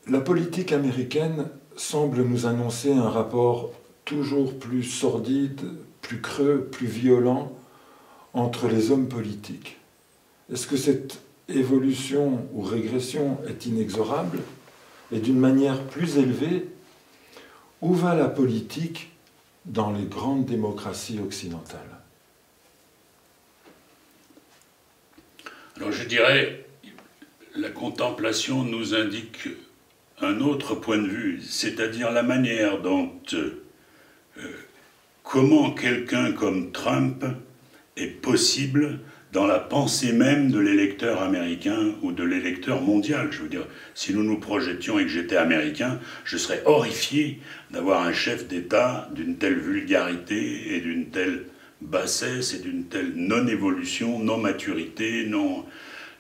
La politique américaine semble nous annoncer un rapport toujours plus sordide, plus creux, plus violent entre les hommes politiques. Est-ce que cette évolution ou régression est inexorable? Et d'une manière plus élevée, où va la politique dans les grandes démocraties occidentales? Alors je dirais, la contemplation nous indique un autre point de vue, c'est-à-dire la manière dont, comment quelqu'un comme Trump est possible dans la pensée même de l'électeur américain ou de l'électeur mondial. Je veux dire, si nous nous projetions et que j'étais américain, je serais horrifié d'avoir un chef d'État d'une telle vulgarité et d'une telle bassesse et d'une telle non-évolution, non-maturité, non...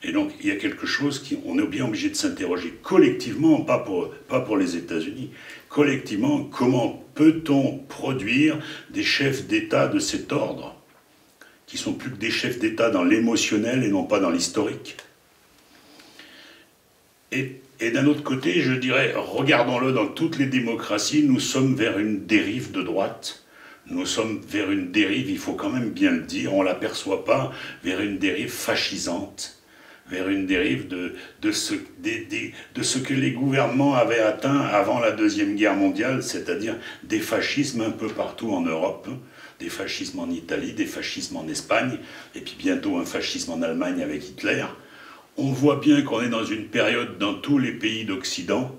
Et donc, il y a quelque chose on est bien obligé de s'interroger collectivement, pas pour les États-Unis, collectivement, comment peut-on produire des chefs d'État de cet ordre, qui sont plus que des chefs d'État dans l'émotionnel et non pas dans l'historique. Et d'un autre côté, je dirais, regardons-le dans toutes les démocraties, nous sommes vers une dérive de droite. Nous sommes vers une dérive, il faut quand même bien le dire, on ne l'aperçoit pas, vers une dérive fascisante, vers une dérive de ce que les gouvernements avaient atteint avant la Deuxième Guerre mondiale, c'est-à-dire des fascismes un peu partout en Europe, des fascismes en Italie, des fascismes en Espagne, et puis bientôt un fascisme en Allemagne avec Hitler. On voit bien qu'on est dans une période dans tous les pays d'Occident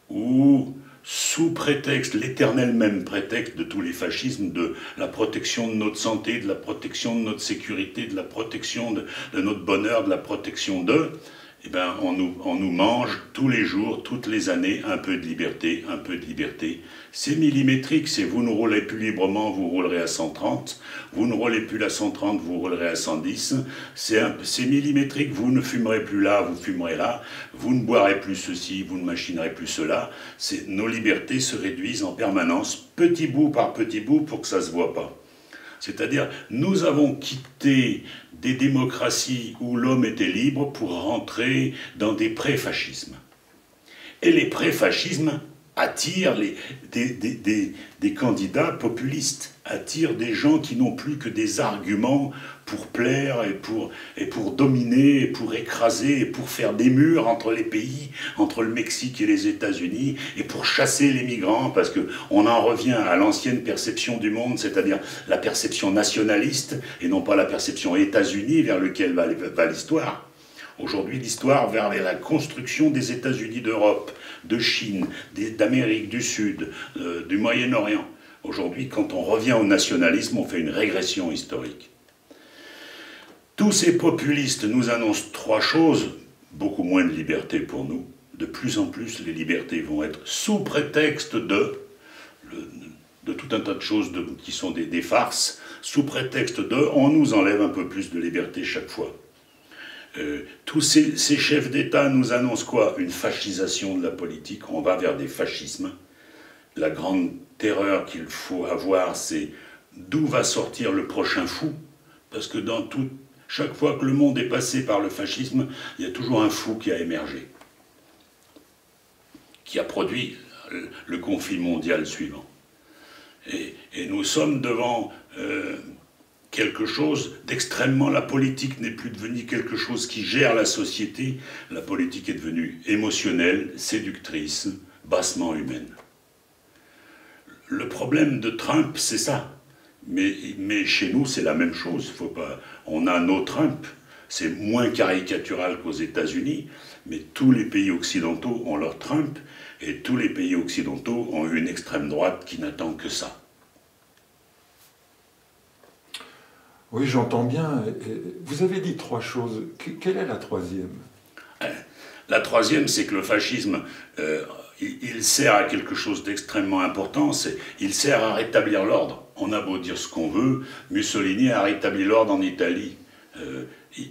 où, sous prétexte, l'éternel même prétexte de tous les fascismes, de la protection de notre santé, de la protection de notre sécurité, de la protection de notre bonheur, de la protection d'eux, eh ben, on nous mange tous les jours, toutes les années, un peu de liberté, un peu de liberté. C'est millimétrique, c'est vous ne roulez plus librement, vous roulerez à 130, vous ne roulez plus à 130, vous roulerez à 110, c'est millimétrique, vous ne fumerez plus là, vous fumerez là, vous ne boirez plus ceci, vous ne machinerez plus cela. Nos libertés se réduisent en permanence, petit bout par petit bout, pour que ça ne se voit pas. C'est-à-dire, nous avons quitté des démocraties où l'homme était libre pour rentrer dans des pré-fascismes. Et les pré-fascismes attirent des candidats populistes, attirent des gens qui n'ont plus que des arguments pour plaire et pour dominer, et pour écraser, et pour faire des murs entre les pays, entre le Mexique et les États-Unis, et pour chasser les migrants, parce qu'on en revient à l'ancienne perception du monde, c'est-à-dire la perception nationaliste, et non pas la perception États-Unis vers lequel va l'histoire. Aujourd'hui, l'histoire vers la construction des États-Unis d'Europe, de Chine, d'Amérique du Sud, du Moyen-Orient. Aujourd'hui, quand on revient au nationalisme, on fait une régression historique. Tous ces populistes nous annoncent trois choses, beaucoup moins de liberté pour nous. De plus en plus, les libertés vont être sous prétexte de tout un tas de choses qui sont des farces, sous prétexte on nous enlève un peu plus de liberté chaque fois. Tous ces chefs d'État nous annoncent quoi? Une fascisation de la politique, on va vers des fascismes. La grande terreur qu'il faut avoir, c'est d'où va sortir le prochain fou, parce que chaque fois que le monde est passé par le fascisme, il y a toujours un fou qui a émergé, qui a produit le conflit mondial suivant. Et nous sommes devant quelque chose d'extrêmement... La politique n'est plus devenue quelque chose qui gère la société, la politique est devenue émotionnelle, séductrice, bassement humaine. Le problème de Trump, c'est ça. Mais chez nous, c'est la même chose. On a nos Trump. C'est moins caricatural qu'aux États-Unis, mais tous les pays occidentaux ont leur Trump, et tous les pays occidentaux ont une extrême droite qui n'attend que ça. Oui, j'entends bien. Vous avez dit trois choses. Quelle est la troisième? La troisième, c'est que le fascisme, il sert à quelque chose d'extrêmement important, il sert à rétablir l'ordre. On a beau dire ce qu'on veut, Mussolini a rétabli l'ordre en Italie.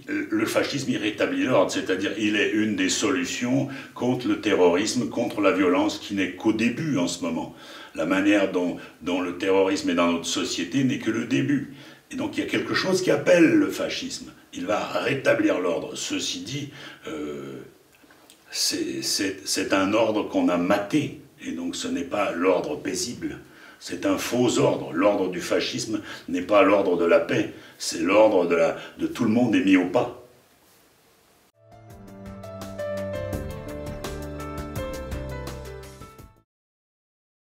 Le fascisme, il rétablit l'ordre, c'est-à-dire il est une des solutions contre le terrorisme, contre la violence, qui n'est qu'au début en ce moment. La manière dont le terrorisme est dans notre société n'est que le début. Et donc il y a quelque chose qui appelle le fascisme. Il va rétablir l'ordre. Ceci dit, c'est un ordre qu'on a maté, et donc ce n'est pas l'ordre paisible. C'est un faux ordre. L'ordre du fascisme n'est pas l'ordre de la paix, c'est l'ordre de tout le monde est mis au pas.